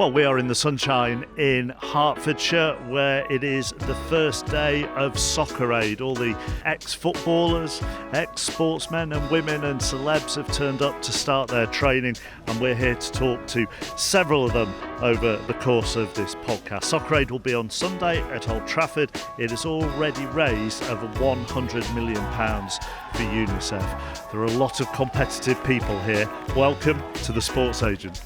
Well, we are in the sunshine in Hertfordshire, where it is the first day of Soccer Aid. All the ex-footballers, ex-sportsmen and women and celebs have turned up to start their training, and we're here to talk to several of them over the course of this podcast. Soccer Aid will be on Sunday at Old Trafford. It has already raised over £100 million for UNICEF. There are a lot of competitive people here. Welcome to the Sports Agent.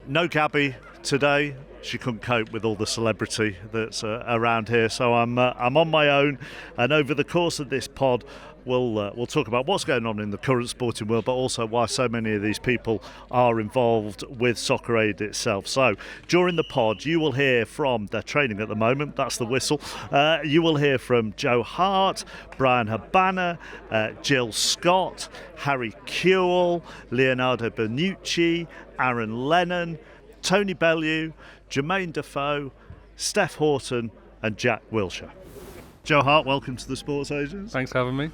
No Gabby today. She couldn't cope with all the celebrity that's around here, so I'm on my own. And over the course of this pod, we'll talk about what's going on in the current sporting world, but also why so many of these people are involved with Soccer Aid itself. So during the pod, you will hear from their training at the moment. That's the whistle. You will hear from Jo Hart, Bryan Habana, Jill Scott, Harry Kewell, Leonardo Bonucci, Lennon, Tony Bellew, Jermaine Defoe, Steph Houghton and Jack Wilshere. Jo Hart, welcome to the Sports Agents. Thanks for having me.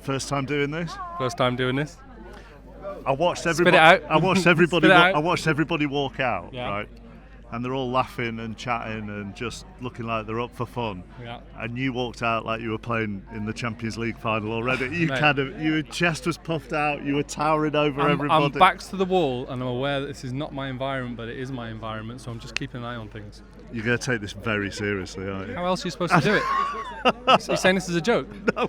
First time doing this? First time doing this. I watched everybody. I watched everybody walk out, yeah. Right? And they're all laughing and chatting and just looking like they're up for fun. Yeah. And you walked out like you were playing in the Champions League final already. Mate. Your chest was puffed out. You were towering over everybody. I'm backs to the wall, and I'm aware that this is not my environment, but it is my environment. So I'm just keeping an eye on things. You're going to take this very seriously, aren't you? How else are you supposed to do it? You're saying this is a joke? No,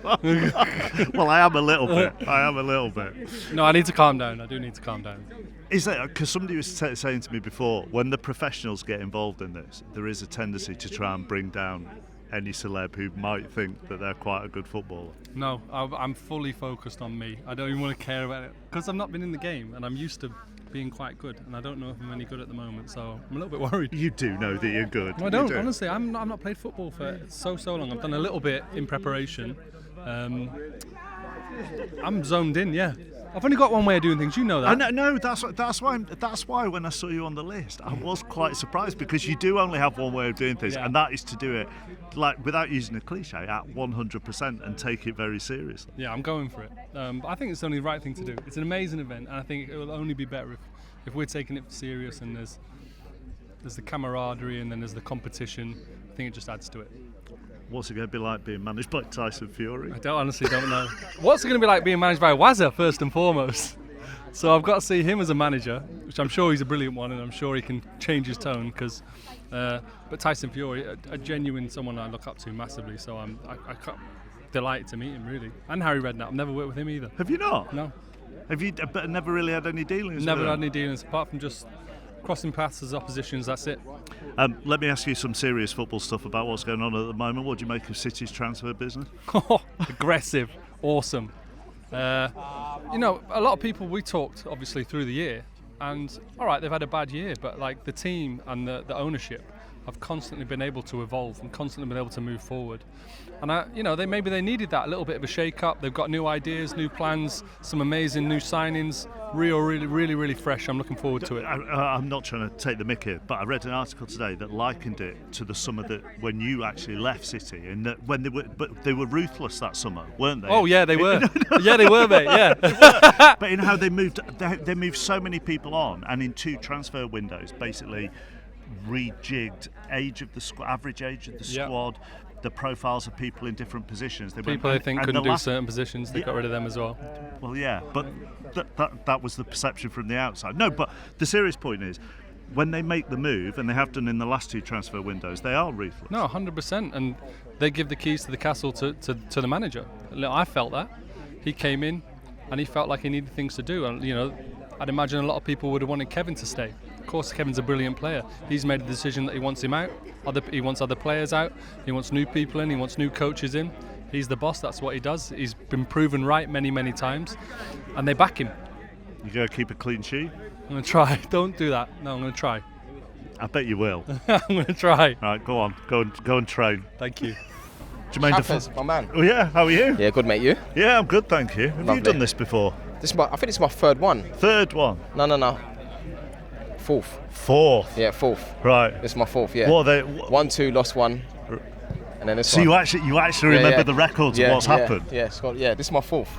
well, I am a little bit. No, I need to calm down. I do need to calm down. Is that because somebody was saying to me before, when the professionals get involved in this, there is a tendency to try and bring down any celeb who might think that they're quite a good footballer? No, I'm fully focused on me. I don't even want to care about it because I've not been in the game and I'm used to being quite good, and I don't know if I'm any good at the moment, so I'm a little bit worried. You do know that you're good. No, I don't, honestly. I've not played football for so long. I've done a little bit in preparation. I'm zoned in, yeah. I've only got one way of doing things, you know that. No, that's why when I saw you on the list, I was quite surprised, because you do only have one way of doing things, and that is to do it, like, without using a cliche, at 100% and take it very seriously. Yeah, I'm going for it. But I think it's only the right thing to do. It's an amazing event, and I think it will only be better if we're taking it serious, and there's the camaraderie and then there's the competition. I think it just adds to it. What's it going to be like being managed by Tyson Fury? I honestly don't know. What's it going to be like being managed by Wazza, first and foremost? So I've got to see him as a manager, which I'm sure he's a brilliant one, and I'm sure he can change his tone. But Tyson Fury, a genuine someone I look up to massively. So I'm delighted to meet him, really. And Harry Redknapp. I've never worked with him either. Have you not? No. Have you? But never really had any dealings? Never had any dealings apart from just crossing paths as oppositions, that's it. Let me ask you some serious football stuff about what's going on at the moment. What do you make of City's transfer business? Aggressive, awesome. A lot of people, we talked obviously through the year, and all right, they've had a bad year, but like the team and the ownership have constantly been able to evolve and constantly been able to move forward. And maybe they needed that, a little bit of a shake-up. They've got new ideas, new plans, some amazing new signings. Really fresh. I'm looking forward to it. I'm not trying to take the mick here, but I read an article today that likened it to the summer that when you actually left City, and that when they were ruthless that summer, weren't they? Oh yeah, they were. Yeah, they were, mate. Yeah. But in how they moved so many people on, and in 2 transfer windows, basically rejigged average age of the squad. The profiles of people in different positions. They think couldn't do certain positions, they got rid of them as well. Well, yeah, but that was the perception from the outside. No, but the serious point is, when they make the move, and they have done in the last 2 transfer windows, they are ruthless. No, 100%, and they give the keys to the castle to the manager. I felt that. He came in, and he felt like he needed things to do, and I'd imagine a lot of people would have wanted Kevin to stay. Of course, Kevin's a brilliant player. He's made a decision that he wants him out. He wants other players out. He wants new people in. He wants new coaches in. He's the boss. That's what he does. He's been proven right many times, and they back him. You going to keep a clean sheet? I'm going to try. Don't do that. No, I'm going to try. I bet you will. I'm going to try. All right, go on. Go and train. Thank you. Jermaine Defoe, my man. Oh yeah, how are you? Yeah, good mate. You? Yeah, I'm good, thank you. Have Lovely. you done this before? I think it's my third one. Third one? No. Fourth. Fourth? Yeah, fourth. Right. It's my fourth, yeah. What are they? 1-2, lost one. And then this so one. you actually remember the records of what's happened? Yeah, this is my fourth.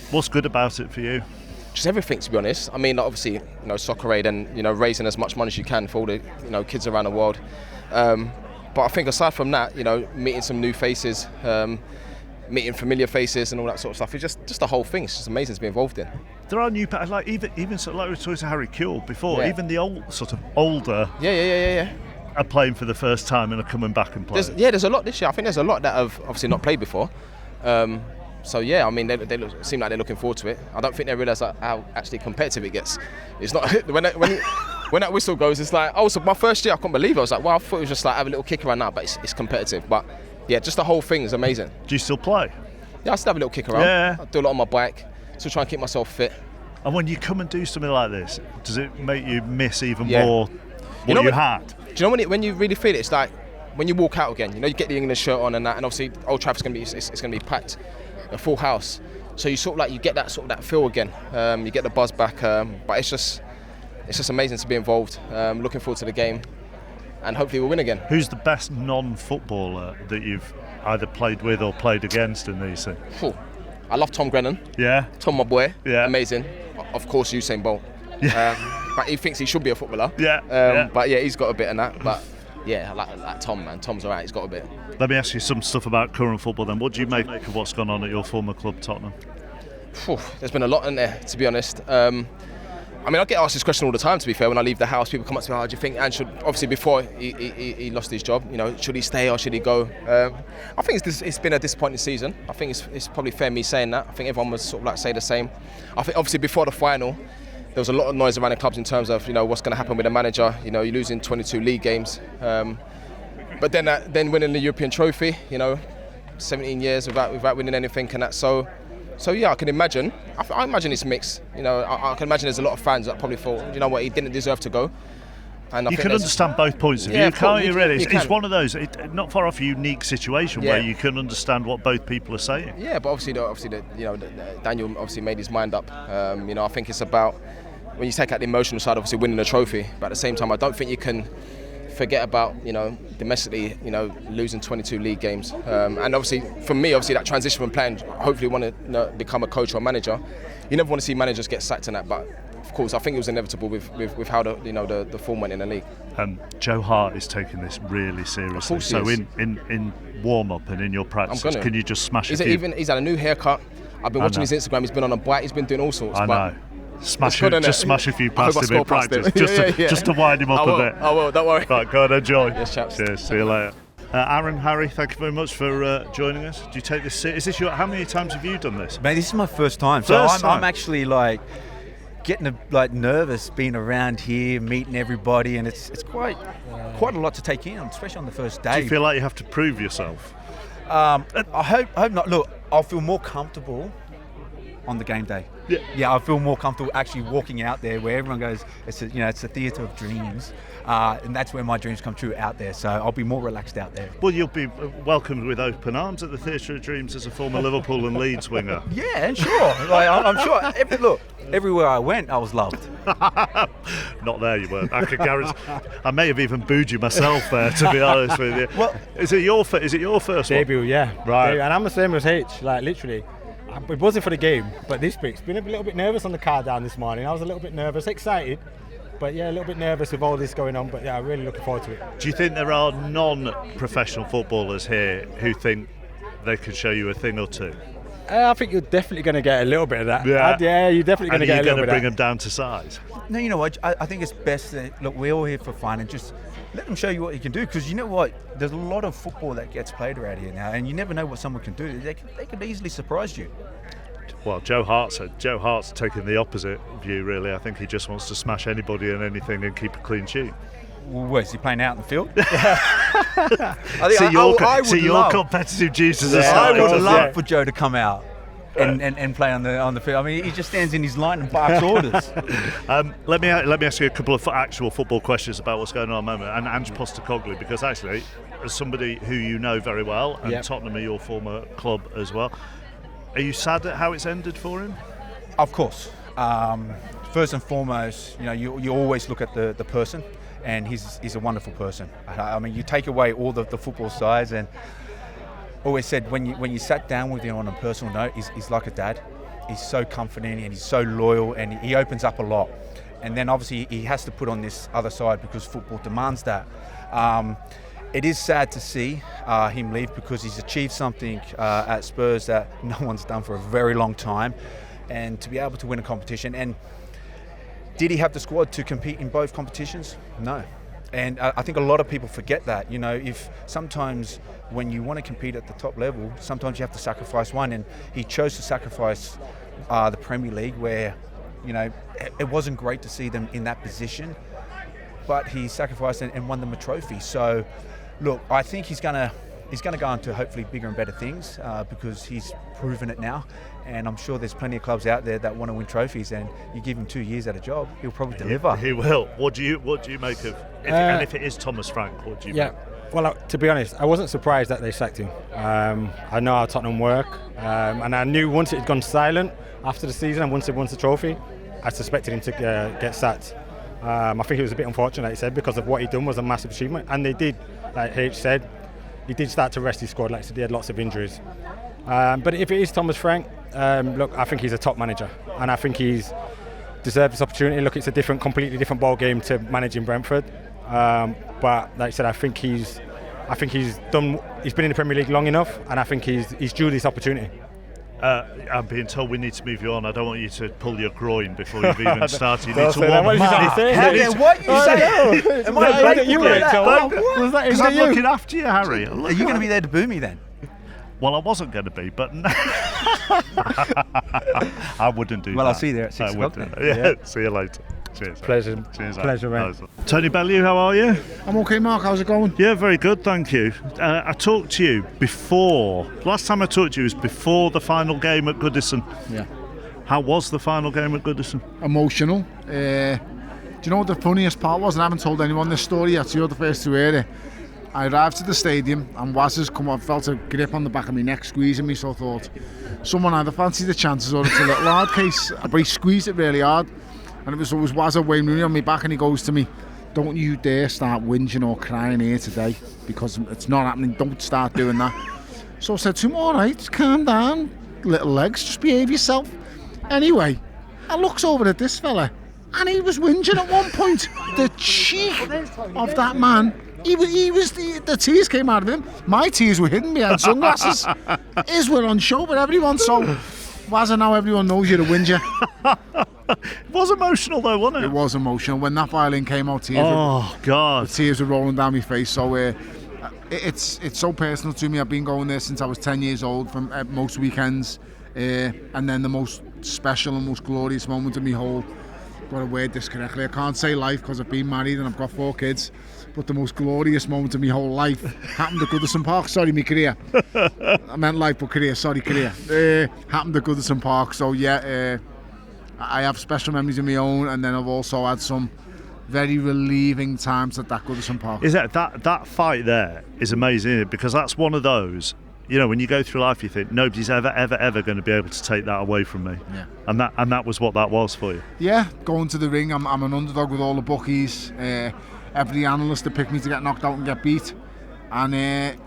What's good about it for you? just everything, to be honest. I mean, obviously, Soccer Aid and, raising as much money as you can for all the, kids around the world. But I think aside from that, meeting some new faces, meeting familiar faces and all that sort of stuff, it's just the whole thing. It's just amazing to be involved in. There are new, like even sort of like we were talking to Harry Kewell before, Yeah. even the older Yeah. are playing for the first time and are coming back and playing. There's a lot this year. I think there's a lot that have obviously not played before. So yeah, I mean, they seem like they're looking forward to it. I don't think they realise how actually competitive it gets. It's not when that whistle goes, it's like, so my first year I couldn't believe it. I was like, wow, I thought it was just like have a little kick around now, but it's competitive. But yeah, just the whole thing is amazing. Do you still play? Yeah, I still have a little kick around. Yeah. I do a lot on my bike, still try and keep myself fit. And when you come and do something like this, does it make you miss even Yeah. more what you had? Do you know when you really feel it? It's like when you walk out again. You get the England shirt on and that, and obviously Old Trafford's gonna be packed, a full house. So you sort of like you get that feel again. You get the buzz back. But it's just amazing to be involved. Looking forward to the game, and hopefully we'll win again. Who's the best non-footballer that you've either played with or played against in these things? I love Tom Grennan. Yeah. Tom, my boy. Yeah. Amazing. Of course, Usain Bolt. But he thinks he should be a footballer. Yeah. But yeah, he's got a bit in that. But yeah, I like Tom, man. Tom's alright. He's got a bit. Let me ask you some stuff about current football then. What do you make of what's gone on at your former club, Tottenham? There's been a lot in there, to be honest. I mean, I get asked this question all the time, to be fair. When I leave the house, people come up to me, do you think Ange should, obviously before he lost his job, should he stay or should he go? I think it's been a disappointing season. I think it's probably fair me saying that. I think everyone would sort of like say the same. I think obviously before the final, there was a lot of noise around the clubs in terms of, what's going to happen with the manager. You're losing 22 league games. But then winning the European trophy, 17 years without winning anything, and that. So yeah, I can imagine. I imagine it's mixed. I can imagine there's a lot of fans that probably thought, he didn't deserve to go. And you can understand both points of view, can't you? Really, it's one of those. Not far off a unique situation where you can understand what both people are saying. Yeah, but obviously, Daniel obviously made his mind up. I think it's about when you take out the emotional side, obviously winning a trophy. But at the same time, I don't think you can forget about domestically losing 22 league games, and obviously for me, that transition from playing, hopefully want to become a coach or a manager. You never want to see managers get sacked in that, but of course I think it was inevitable with how the form went in the league. Jo Hart is taking this really seriously. So in warm up and in your practices, can you just smash it? He's had a new haircut. I've been watching his Instagram. He's been on a bike. He's been doing all sorts. I know. Smash a few past him in practice, just to wind him up a bit. I will, don't worry. Right, go on, enjoy. Yes, chaps. Cheers, see you later. Aaron, Harry, thank you very much for joining us. Do you take this? Is this how many times have you done this? Man, this is my first time. I'm actually getting nervous being around here, meeting everybody, and it's quite a lot to take in, especially on the first day. Do you feel like you have to prove yourself? I hope not. Look, I'll feel more comfortable on the game day. Yeah, I feel more comfortable actually walking out there where everyone goes, it's a theatre of dreams, and that's where my dreams come true, out there. So I'll be more relaxed out there. Well, you'll be welcomed with open arms at the Theatre of Dreams as a former Liverpool and Leeds winger. Yeah, sure. I'm sure. Everywhere I went, I was loved. Not there, you weren't. I could guarantee. I may have even booed you myself there, to be honest with you. Well, is it your first debut? One? Yeah, right. Debut. And I'm the same as H. Literally. It wasn't for the game, but this week's been a little bit nervous on the car down this morning. I was a little bit nervous, excited, but yeah, a little bit nervous with all this going on. But yeah, I'm really looking forward to it. Do you think there are non-professional footballers here who think they could show you a thing or two? I think you're definitely going to get a little bit of that. Yeah, you're definitely going to get a little bit of that. And you're going to bring them down to size? No, you know what? I think it's best that, look, we're all here for fun and just let them show you what you can do, because you know what? There's a lot of football that gets played around here now, and you never know what someone can do. They could easily surprise you. Well, Jo Hart's taking the opposite view, really. I think he just wants to smash anybody and anything and keep a clean sheet. Well, is he playing out in the field? Your competitive juices are I would starting. love for Jo to come out and play on the field. I mean, he just stands in his line and barks orders. Let me ask you a couple of actual football questions about what's going on at the moment, and Ange Postecoglou, because actually, as somebody who you know very well, and Tottenham are your former club as well, are you sad at how it's ended for him? Of course. First and foremost, you always look at the person, and he's a wonderful person. I mean, you take away all the football sides, and always said when you sat down with him on a personal note, he's like a dad. he's so confident and he's so loyal and he opens up a lot. And then obviously he has to put on this other side because football demands that. It is sad to see him leave because he's achieved something at Spurs that no one's done for a very long time, and to be able to win a competition. And did he have the squad to compete in both competitions? No. And I think a lot of people forget that. You know, if sometimes when you want to compete at the top level, sometimes you have to sacrifice one, and he chose to sacrifice the Premier League, where, you know, it wasn't great to see them in that position, but he sacrificed and won them a trophy. So, look, I think he's gonna go on to hopefully bigger and better things because he's proven it now. And I'm sure there's plenty of clubs out there that want to win trophies, and you give him 2 years at a job, he'll probably deliver. He will. What do you make of? And if it is Thomas Frank, what do you make? Well, to be honest, I wasn't surprised that they sacked him. I know how Tottenham work, and I knew once it had gone silent after the season and once they won the trophy, I suspected him to get sacked. I think it was a bit unfortunate, like he said, because of what he'd done was a massive achievement, and they did, like H said, he did start to rest his squad. Like I said, he had lots of injuries. But if it is Thomas Frank, look, I think he's a top manager, and I think he's deserved this opportunity. Look, it's a completely different ball game to managing Brentford. But like I said, I think he's been in the Premier League long enough, and I think he's due this opportunity. I'm being told we need to move you on. I don't want you to pull your groin before you've even started. You need to warm warm up. What you say? Am I right? Because I'm looking after you, Harry. Are you going to be there to boo me then? Well, I wasn't going to be, but I wouldn't do that. Well, I'll see you there at 6 o'clock then. Yeah, see you later. Cheers. Pleasure, mate. Tony Bellew, how are you? I'm okay, Mark. How's it going? Yeah, very good, thank you. I talked to you before. Last time I talked to you was before the final game at Goodison. Yeah. How was the final game at Goodison? Emotional. Do you know what the funniest part was? And I haven't told anyone this story yet, so you're the first to hear it. I arrived to the stadium and Waz has come up, felt a grip on the back of my neck, squeezing me, so I thought someone either fancied the chances or it's a little hard case. But he squeezed it really hard. And it was Waz and Wayne Rooney on my back, and he goes to me, "Don't you dare start whinging or crying here today, because it's not happening. Don't start doing that." So I said to him, "All right, calm down, little legs, just behave yourself." Anyway, I looks over at this fella, and he was whinging at one point. The cheek of that man. He was the tears came out of him. My tears were hidden behind sunglasses. His were on show for everyone. So, Waz, now everyone knows you're a whinger. It was emotional though, wasn't it? It was emotional. When that violin came out, God, the tears were rolling down my face. So it's so personal to me. I've been going there since I was 10 years old, from most weekends, and then the most special and most glorious moment of my whole, got to word this correctly, I can't say life because I've been married and I've got 4 kids, but the most glorious moment of my whole life happened at Goodison Park. Sorry, my career. I meant life, but career. Sorry, career. Happened at Goodison Park. So yeah, I have special memories of my own, and then I've also had some very relieving times at that Goodison Park. Is that fight there is amazing, isn't it? Because that's one of those, you know, when you go through life, you think nobody's ever going to be able to take that away from me. Yeah. And that was what that was for you. Yeah, going to the ring, I'm an underdog with all the bookies. Every analyst that picked me to get knocked out and get beat, and it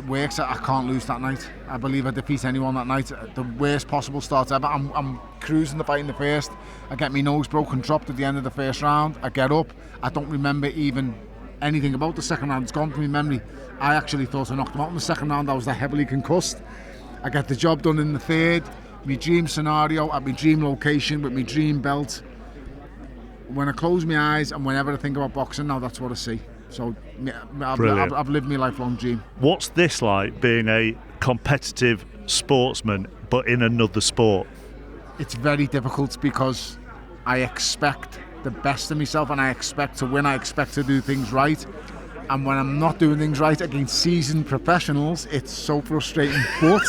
works. I can't lose that night. I believe I defeat anyone that night. The worst possible start ever. I'm cruising the fight in the first. I get my nose broken, dropped at the end of the first round. I get up. I don't remember even anything about the second round. It's gone from my memory. I actually thought I knocked him out in the second round. I was that heavily concussed. I get the job done in the third. My dream scenario at my dream location with my dream belt. When I close my eyes and whenever I think about boxing now, that's what I see. So I've lived my lifelong dream. What's this like, being a competitive sportsman but in another sport? It's very difficult because I expect the best of myself and I expect to win. I expect to do things right. And when I'm not doing things right against seasoned professionals, it's so frustrating. But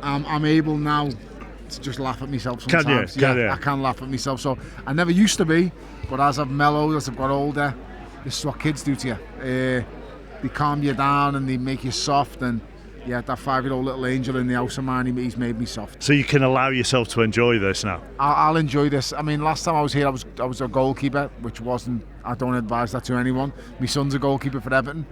I'm able now to just laugh at myself sometimes. Can you? I can laugh at myself. So I never used to be, but as I've mellowed, as I've got older, this is what kids do to you. They calm you down and they make you soft, and yeah, that 5-year-old little angel in the house of mine, he's made me soft. So you can allow yourself to enjoy this now? I'll enjoy this. I mean, last time I was here, I was a goalkeeper, which wasn't, I don't advise that to anyone. My son's a goalkeeper for Everton.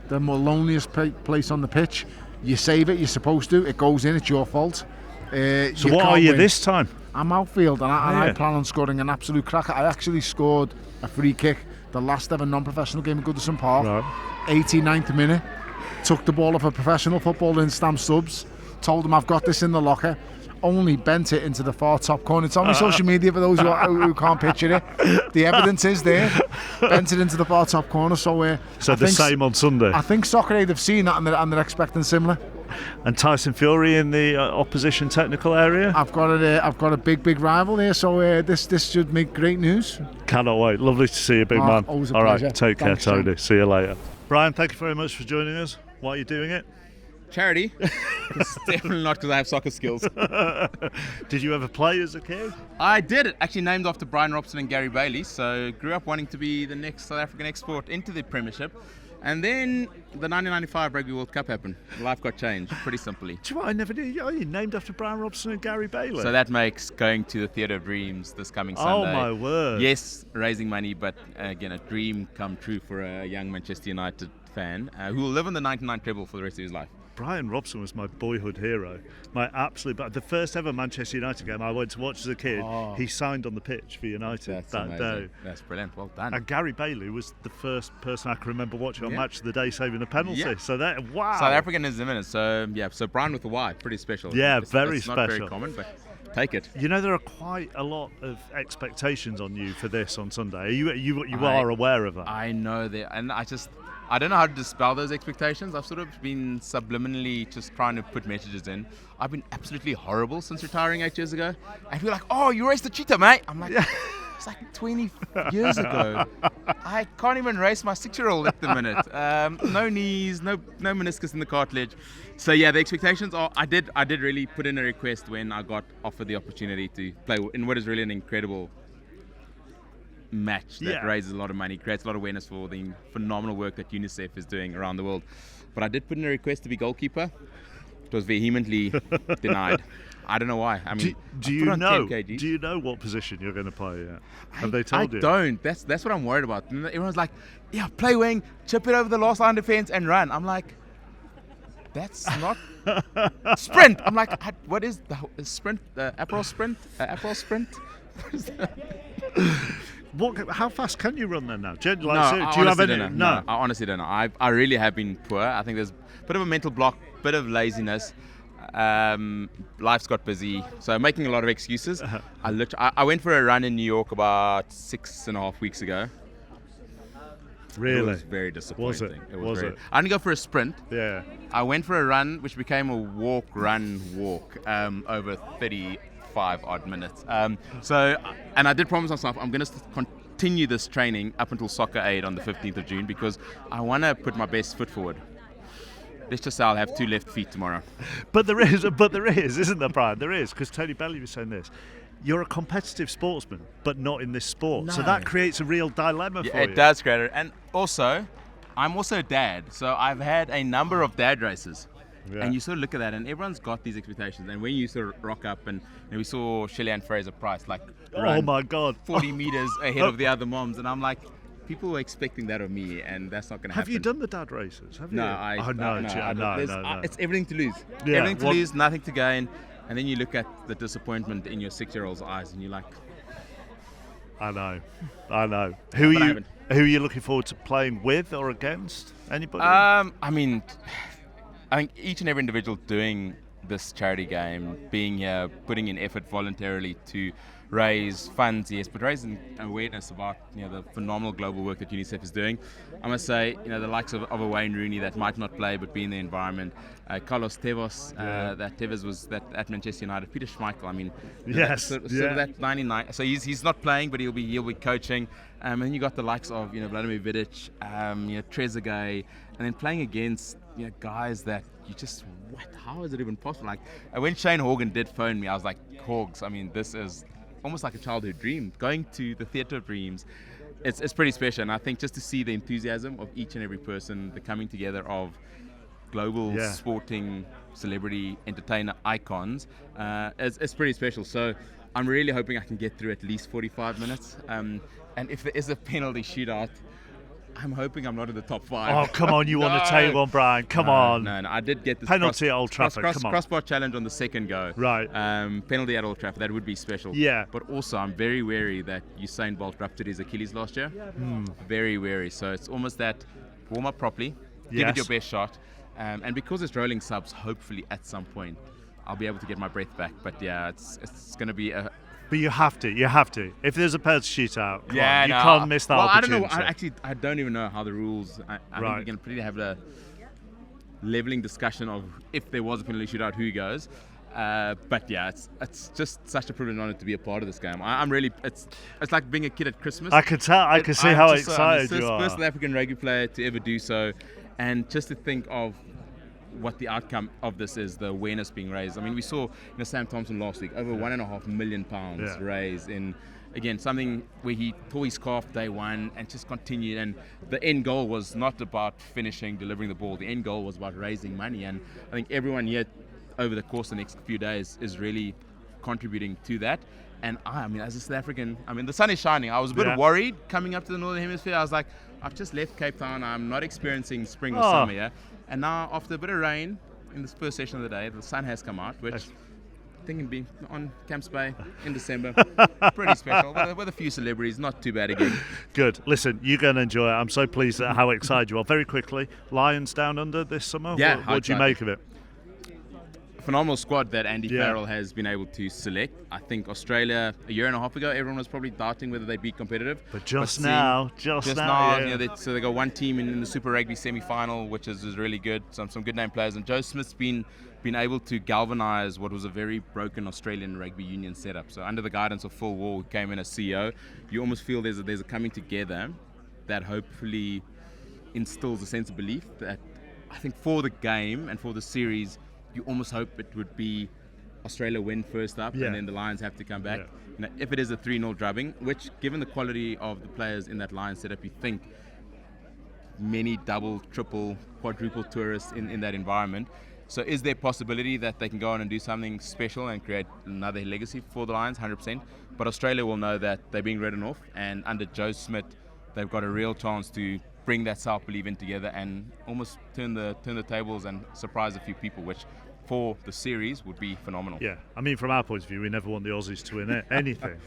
The more loneliest place on the pitch. You save it, you're supposed to, it goes in, it's your fault. So what are you this time? I'm outfield, and I plan on scoring an absolute cracker. I actually scored a free kick the last ever non-professional game at Goodison Park. Right. 89th minute. Took the ball off a professional footballer in Stamp Subs. Told him I've got this in the locker. Only bent it into the far top corner. It's on my social media for those who can't picture it. The evidence is there. Bent it into the far top corner. So the same on Sunday. I think Soccer Aid have seen that and they're expecting similar. And Tyson Fury in the opposition technical area. I've got a big rival here. So this should make great news. Cannot wait. Lovely to see you, big man. Always a All pleasure. Right, take care, Thanks, Tony. John. See you later. Brian, thank you very much for joining us. Why are you doing it? Charity. It's definitely not because I have soccer skills. Did you ever play as a kid? I did it. Actually named after Bryan Robson and Gary Bailey. So grew up wanting to be the next South African export into the Premiership. And then the 1995 Rugby World Cup happened. Life got changed, pretty simply. Do you know what? I never knew. Oh, you named after Bryan Robson and Gary Bailey. So that makes going to the Theatre of Dreams this coming Sunday. Oh, my word. Yes, raising money, but again, a dream come true for a young Manchester United fan who will live on the 99 treble for the rest of his life. Bryan Robson was my boyhood hero, my absolute. But the first ever Manchester United game I went to watch as a kid, he signed on the pitch for United that day. That's brilliant. Well done. And Gary Bailey was the first person I can remember watching on Match of the Day saving a penalty. Yeah. So that wow. South African is imminent. So so Brian with a Y, pretty special. Yeah, it's very it's special. Not very common, but take it. You know, there are quite a lot of expectations on you for this on Sunday. You are aware of that? I know that, and I don't know how to dispel those expectations. I've sort of been subliminally just trying to put messages in. I've been absolutely horrible since retiring 8 years ago. And people are like, oh, you raced the cheetah, mate. I'm like, it's like 20 years ago. I can't even race my 6-year-old at the minute. No knees, no meniscus in the cartilage. So yeah, the expectations are, I did really put in a request when I got offered the opportunity to play in what is really an incredible match that raises a lot of money, creates a lot of awareness for the phenomenal work that UNICEF is doing around the world. But I did put in a request to be goalkeeper. It was vehemently denied. I don't know why. I mean, do you know what position you're going to play yet? Have they told you? I don't. That's what I'm worried about. Everyone's like, yeah, play wing, chip it over the last line defense and run. I'm like, that's not sprint. I'm like, what is the sprint? April sprint? April sprint? What is that? How fast can you run then now? Do you have any? No, I honestly don't know. I really have been poor. I think there's a bit of a mental block, bit of laziness. Life's got busy, so I'm making a lot of excuses. I went for a run in New York about 6.5 weeks ago. Really? It was very disappointing. Was it? I didn't go for a sprint. Yeah. I went for a run, which became a walk over 35 odd minutes. And I did promise myself I'm going to continue this training up until Soccer Aid on the 15th of June because I want to put my best foot forward. Let's just say I'll have 2 left feet tomorrow. But there is, isn't there, Brian? There is, because Tony Bellew was saying this. You're a competitive sportsman, but not in this sport. No. So that creates a real dilemma for you. It does create it. And also, I'm also a dad. So I've had a number of dad races. Yeah. And you sort of look at that, and everyone's got these expectations. And when you sort of rock up, and we saw Shelley-Ann Fraser-Price, like, oh my God, 40 meters ahead of the other moms. And I'm like, people were expecting that of me, and that's not going to happen. Have you done the dad races? Have you? No. It's everything to lose. Yeah, everything to lose, nothing to gain. And then you look at the disappointment in your 6-year-old's eyes, and you're like, I know. Who are you looking forward to playing with or against? Anybody? I mean, I think each and every individual doing this charity game, being here, putting in effort voluntarily to raise funds, yes, but raising awareness about the phenomenal global work that UNICEF is doing. I must say, the likes of a Wayne Rooney that might not play but be in the environment, Carlos Tevez, that Tevez was at Manchester United, Peter Schmeichel. I mean, sort of that 99. So he's not playing, but he'll be coaching. And then you got the likes of Vladimir Vidic, Trezeguet, and then playing against guys that you just how is it even possible? Like when Shane Horgan did phone me, I was like, Hogs, I mean, this is almost like a childhood dream. Going to the Theatre of Dreams, it's pretty special. And I think just to see the enthusiasm of each and every person, the coming together of global sporting celebrity entertainer icons, it's pretty special. So I'm really hoping I can get through at least 45 minutes. And if there is a penalty shootout, I'm hoping I'm not in the top 5. Oh, come on, you want to take one, Brian. Come on. No, I did get this penalty at Old Trafford. Come on. Crossbar challenge on the second go. Right. Penalty at Old Trafford. That would be special. Yeah. But also, I'm very wary that Usain Bolt ruptured his Achilles last year. Very wary. So it's almost that warm up properly, give it your best shot, and because it's rolling subs, hopefully at some point I'll be able to get my breath back. But yeah, it's going to be a. But you have to. If there's a penalty shootout, you no. can't miss that opportunity. I don't know. I don't even know how the rules. I think we can pretty have a leveling discussion of if there was a penalty shootout, who goes. But yeah, it's just such a privilege and honor to be a part of this game. I'm really. It's like being a kid at Christmas. I can tell. I can see how excited you are. I'm the first African rugby player to ever do so, and just to think of what the outcome of this is, the awareness being raised. I mean, we saw Sam Thompson last week, over £1.5 million raised in, again, something where he tore his calf day one and just continued. And the end goal was not about finishing, delivering the ball. The end goal was about raising money. And I think everyone here over the course of the next few days is really contributing to that. And I mean, as a South African, the sun is shining. I was a bit worried coming up to the Northern Hemisphere. I was like, I've just left Cape Town. I'm not experiencing spring or summer here. And now, after a bit of rain in this first session of the day, the sun has come out, which I think can be on Camps Bay in December. Pretty special. With a few celebrities, not too bad again. Good. Listen, you're going to enjoy it. I'm so pleased at how excited you are. Very quickly, Lions down under this summer. Yeah. What do you make of it? Phenomenal squad that Andy Farrell has been able to select. I think Australia a year and a half ago, everyone was probably doubting whether they'd be competitive. But just now, so they got one team in the Super Rugby semi-final, which is really good. Some good name players, and Joe Smith's been able to galvanise what was a very broken Australian rugby union setup. So under the guidance of Phil Wall, who came in as CEO, you almost feel there's a coming together that hopefully instills a sense of belief that I think for the game and for the series, you almost hope it would be Australia win first up and then the Lions have to come back. If it is a 3-0 drubbing, which given the quality of the players in that Lions setup, you think many double, triple, quadruple tourists in that environment. So is there a possibility that they can go on and do something special and create another legacy for the Lions? 100%. But Australia will know that they're being written off, and under Joe Smith, they've got a real chance to bring that self-belief in together and almost turn the tables and surprise a few people, which for the series would be phenomenal. Yeah, I mean, from our point of view, we never want the Aussies to win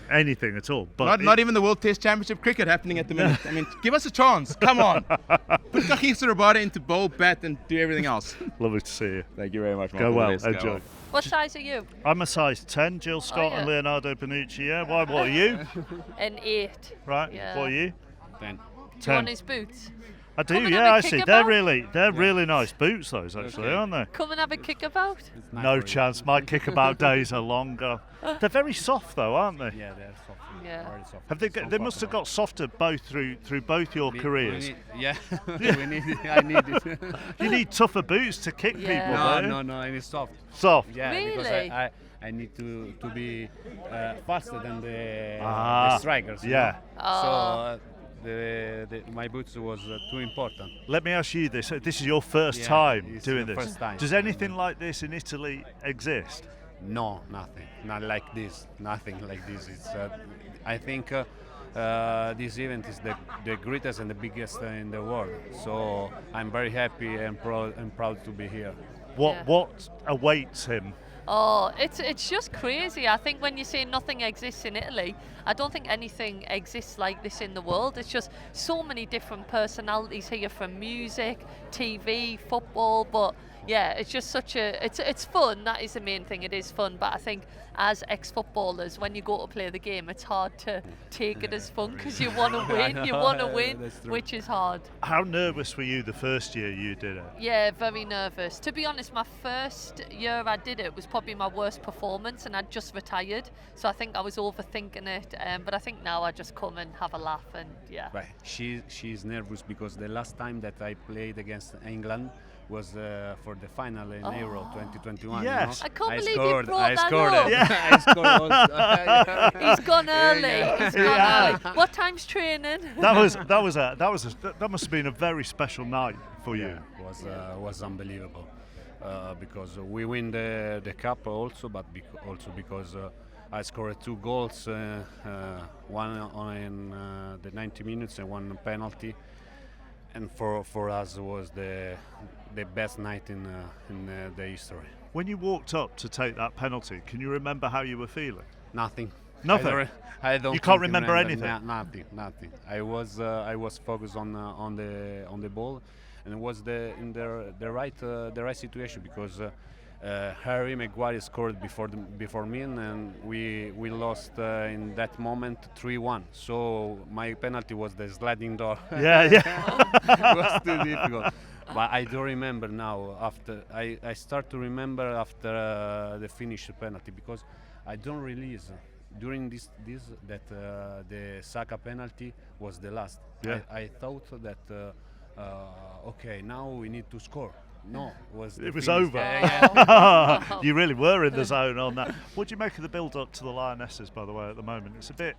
anything at all. But not even the World Test Championship cricket happening at the minute. I mean, give us a chance. Come on. Put Kagiso Rabada into bowl, bat, and do everything else. Lovely to see you. Thank you very much, Go well. Enjoy. What size are you? I'm a size 10, Jill Scott and Leonardo Bonucci. Yeah. What are you? An 8. Right. Yeah. What are you? 10. Do you want his boots? I do, I see. They're really nice boots, those actually, aren't they? Come and have a kickabout. No chance. My kickabout days are longer. They're very soft, though, aren't they? Yeah, they're soft. Yeah. Very soft. Have they must have got softer both through both your careers. I need it. You need tougher boots to kick people. No, I need soft. Soft. Yeah, really? Because I need to be faster than the strikers. Yeah. So. My boots was too important. Let me ask you this. This is your first time doing this. First time. Does anything like this in Italy exist? No, nothing. Not like this. Nothing like this. It's. I think this event is the greatest and the biggest in the world. So I'm very happy and proud to be here. What awaits him? Oh, it's just crazy. I think when you say nothing exists in Italy, I don't think anything exists like this in the world. It's just so many different personalities here, from music, TV, football, but yeah, it's just such it's fun. That is the main thing. It is fun, but I think as ex-footballers, when you go to play the game, it's hard to take it as fun because you want to win. You want to win, which is hard. How nervous were you the first year you did it? Yeah, very nervous. To be honest, my first year I did it was probably my worst performance, and I'd just retired, so I think I was overthinking it. But I think now I just come and have a laugh, and yeah. Right. She's nervous because the last time that I played against England was for the final in Euro 2021. Yes. I can't believe scored, you brought I that scored up. it. Yeah. I scored also. He's gone early. He's gone early. What time's training? That must have been a very special night for you. Yeah, was unbelievable because we win the cup also, but also because I scored 2 goals, one in the 90 minutes and one penalty. and for us was the best night in the history. When you walked up to take that penalty, can you remember how you were feeling? Nothing. Nothing. I don't. You can't remember anything. Nothing. I was focused on the ball, and it was in the right situation because Harry Maguire scored before me, and we lost in that moment 3-1. So my penalty was the sliding door. Yeah. It was too difficult. But I don't remember now. After I start to remember after the finish penalty because I don't release during this that the Saka penalty was the last. Yeah. I thought that okay, now we need to score. No, it was over. Yeah. You really were in the zone on that. What do you make of the build-up to the Lionesses, by the way, at the moment? It's a bit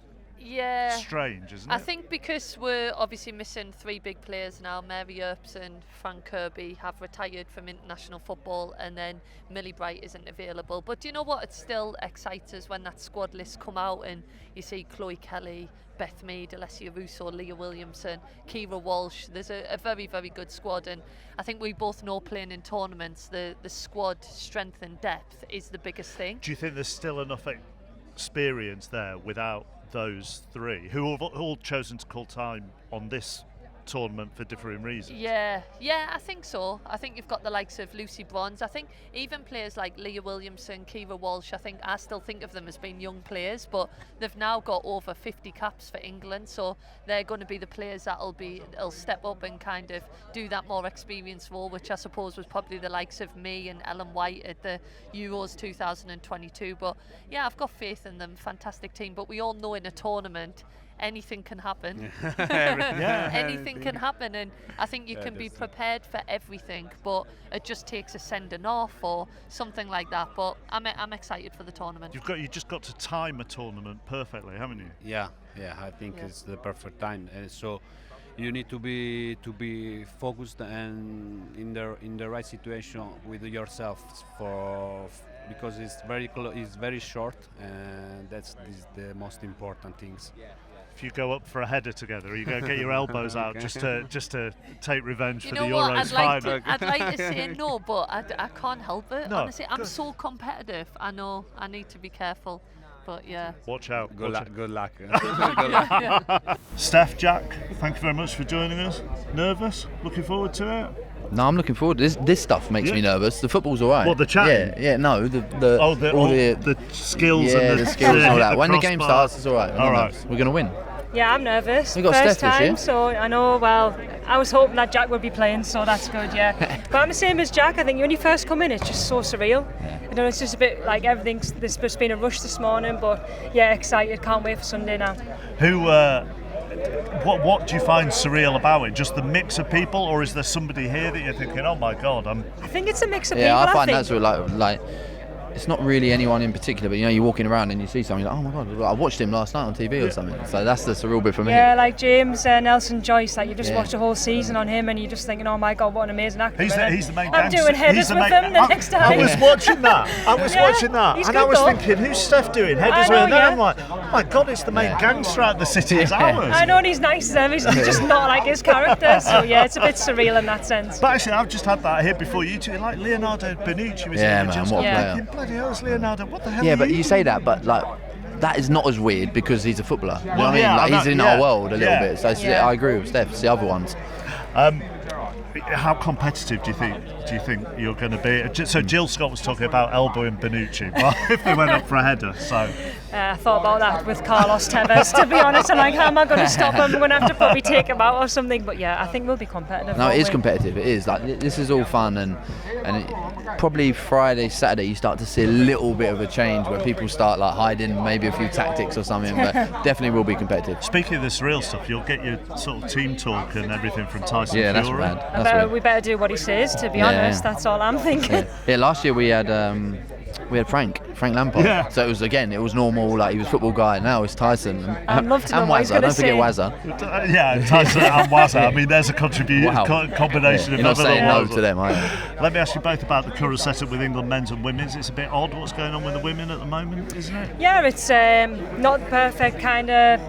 strange, isn't it? I think because we're obviously missing 3 big players now. Mary Earps and Frank Kirby have retired from international football, and then Millie Bright isn't available. But do you know what? It still excites us when that squad list come out and you see Chloe Kelly, Beth Mead, Alessia Russo, Leah Williamson, Kira Walsh. There's a very, very good squad, and I think we both know playing in tournaments, the squad strength and depth is the biggest thing. Do you think there's still enough experience there without those 3 who have all chosen to call time on this tournament for differing reasons? Yeah, I think so. I think you've got the likes of Lucy Bronze. I think even players like Leah Williamson, Kira Walsh, I still think of them as being young players, but they've now got over 50 caps for England, so they're going to be the players that'll step up and kind of do that more experienced role, which I suppose was probably the likes of me and Ellen White at the Euros 2022. But yeah, I've got faith in them. Fantastic team, but we all know in a tournament anything can happen. Anything can happen, and I think you can be prepared for everything, but it just takes a sending off or something like that. But I'm excited for the tournament. You just got to time a tournament perfectly, haven't you? Yeah. I think it's the perfect time, and so you need to be focused and in the right situation with yourself because it's very short, and that's the most important things. If you go up for a header together, are you going to get your elbows out just to take revenge for the what? Euros final? I'd like to say no, but I can't help it. No, honestly, I'm so competitive. I know I need to be careful, but yeah. Watch out. Good luck. Steph, Jack, thank you very much for joining us. Nervous? Looking forward to it? No, I'm looking forward. This stuff makes me nervous. The football's all right. What, the chatting? Yeah. No, the skills. Yeah, and the skills and all that. When the crossbar. game starts, it's all right. All right. We're going to win. Yeah, I'm nervous. We got First Steph this time, year. so I know. Well, I was hoping that Jack would be playing, so that's good. Yeah, but I'm the same as Jack. I think when you first come in, it's just so surreal. I know it's just a bit like everything's. There's just been a rush this morning, but yeah, excited. Can't wait for Sunday now. What do you find surreal about it? Just the mix of people, or is there somebody here that you're thinking, oh my God, I think it's a mix of people. Yeah, I find that's like. It's not really anyone in particular, but you're walking around and you see something, you're like, oh my God, I watched him last night on TV or something. So that's the surreal bit for me. Yeah, like James Nelson Joyce, like you just watch the whole season on him and you're just thinking, oh my God, what an amazing actor. He's the main I'm gangster. doing headers with him the next time. I was watching that. And I was thinking, who's Steph doing headers with? And then I'm like, oh my God, it's the main gangster out the city. It's ours. I know, and he's nice to him. He's just not like his character. So yeah, it's a bit surreal in that sense. But actually, I've just had that here before you two. Like Leonardo Bonucci was here. Man, what a player. Bloody hell, it's Leonardo. What the hell? Yeah, but you say that, but like that is not as weird because he's a footballer. You know what I mean? Like, he's in our world a little bit. So I agree with Steph. It's the other ones. How competitive do you think you're going to be? So Jill Scott was talking about elbowing Bonucci. Well, if they went up for a header, so. I thought about that with Carlos Tevez, to be honest. I'm like, how am I going to stop him? I'm going to have to probably take him out or something. But yeah, I think we'll be competitive. No, it is competitive. It is. Like, this is all fun, and probably Friday, Saturday, you start to see a little bit of a change where people start like hiding maybe a few tactics or something, but definitely will be competitive. Speaking of this real stuff, you'll get your sort of team talk and everything from Tyson Fury. Yeah, that's rad. We better do what he says, to be honest. That's all I'm thinking. Yeah, last year we had Frank Lampard. Yeah. So it was normal, like he was a football guy. Now it's Tyson I'd love to know what he's Wazza. going to Don't say. forget Wazza. Yeah, Tyson and Wazza. I mean, there's a combination of You're not saying no to them, are you? Let me ask you both about the current setup with England men's and women's. It's a bit odd what's going on with the women at the moment, isn't it? Yeah, it's not perfect kind of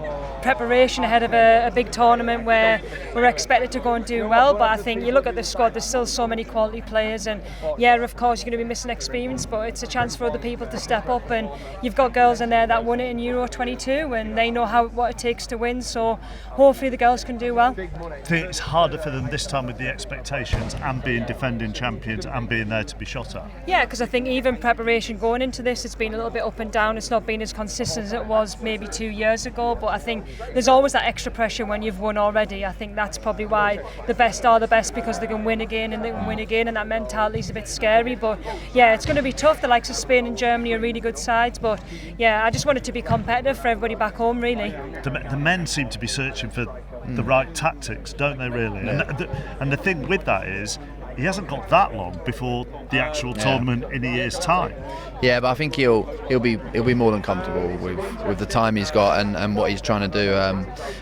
preparation ahead of a big tournament where we're expected to go and do well. But I think you look at the squad, there's still so many quality players, and yeah, of course you're going to be missing experience, but it's a chance for other people to step up. And you've got girls in there that won it in Euro 22, and they know what it takes to win. So hopefully the girls can do well. I think it's harder for them this time with the expectations and being defending champions and being there to be shot at. Yeah, because I think even preparation going into this, it's been a little bit up and down. It's not been as consistent as it was maybe 2 years ago, but I think there's always that extra pressure when you've won already. I think that's probably why the best are the best, because they can win again and they can win again, and that mentality is a bit scary. But yeah, it's going to be tough. The likes of Spain and Germany are really good sides, but yeah, I just want it to be competitive for everybody back home, really. The men seem to be searching for the right tactics, don't they, really? Yeah. And the thing with that is, he hasn't got that long before the actual tournament in a year's time. Yeah, but I think he'll be more than comfortable with the time he's got and what he's trying to do.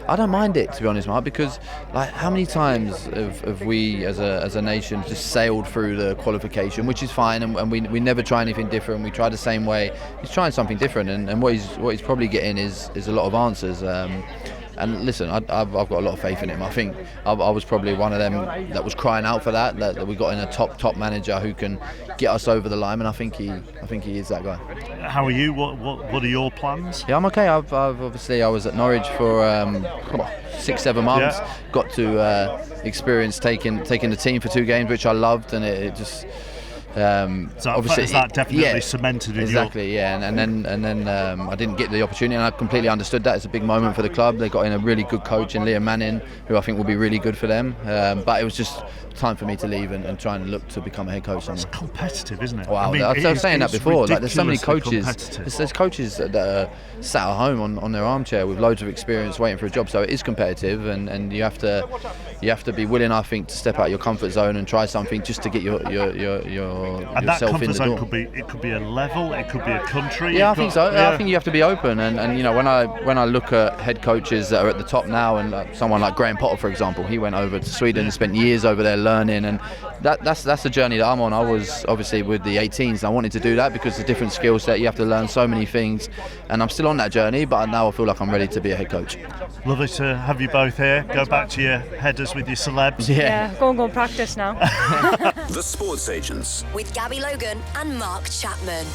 I don't mind it, to be honest, Mark, because like how many times have we as a nation just sailed through the qualification, which is fine, and we never try anything different. We try the same way. He's trying something different, and what he's probably getting is a lot of answers. And listen, I've got a lot of faith in him. I think I was probably one of them that was crying out for that we got in a top manager who can get us over the line, and I think he is that guy. How are you? What are your plans? Yeah, I'm okay. I've obviously I was at Norwich for 6-7 months. Yeah. Got to experience taking the team for 2 games, which I loved, and it just. Obviously, is that definitely cemented in exactly, yeah, and then I didn't get the opportunity, and I completely understood that. It's a big moment for the club. They got in a really good coach in Liam Manning, who I think will be really good for them. But it was just time for me to leave and try and look to become a head coach. It's competitive, isn't it? Wow, I mean, I was saying that before. Like, there's so many coaches. There's coaches that are sat at home on their armchair with loads of experience, waiting for a job. So it is competitive, and you have to be willing, I think, to step out of your comfort zone and try something just to get and that comfort zone could be a level, it could be a country. Yeah, I think so. Yeah. I think you have to be open, and you know, when I look at head coaches that are at the top now, and someone like Graham Potter, for example, he went over to Sweden and spent years over there learning, and that's the journey that I'm on. I was obviously with the 18s, and I wanted to do that because it's a different skill set. You have to learn so many things, and I'm still on that journey, but now I feel like I'm ready to be a head coach. Lovely to have you both here. Go back to your headers with your celebs. Yeah, go and practice now. The Sports Agents with Gabby Logan and Mark Chapman.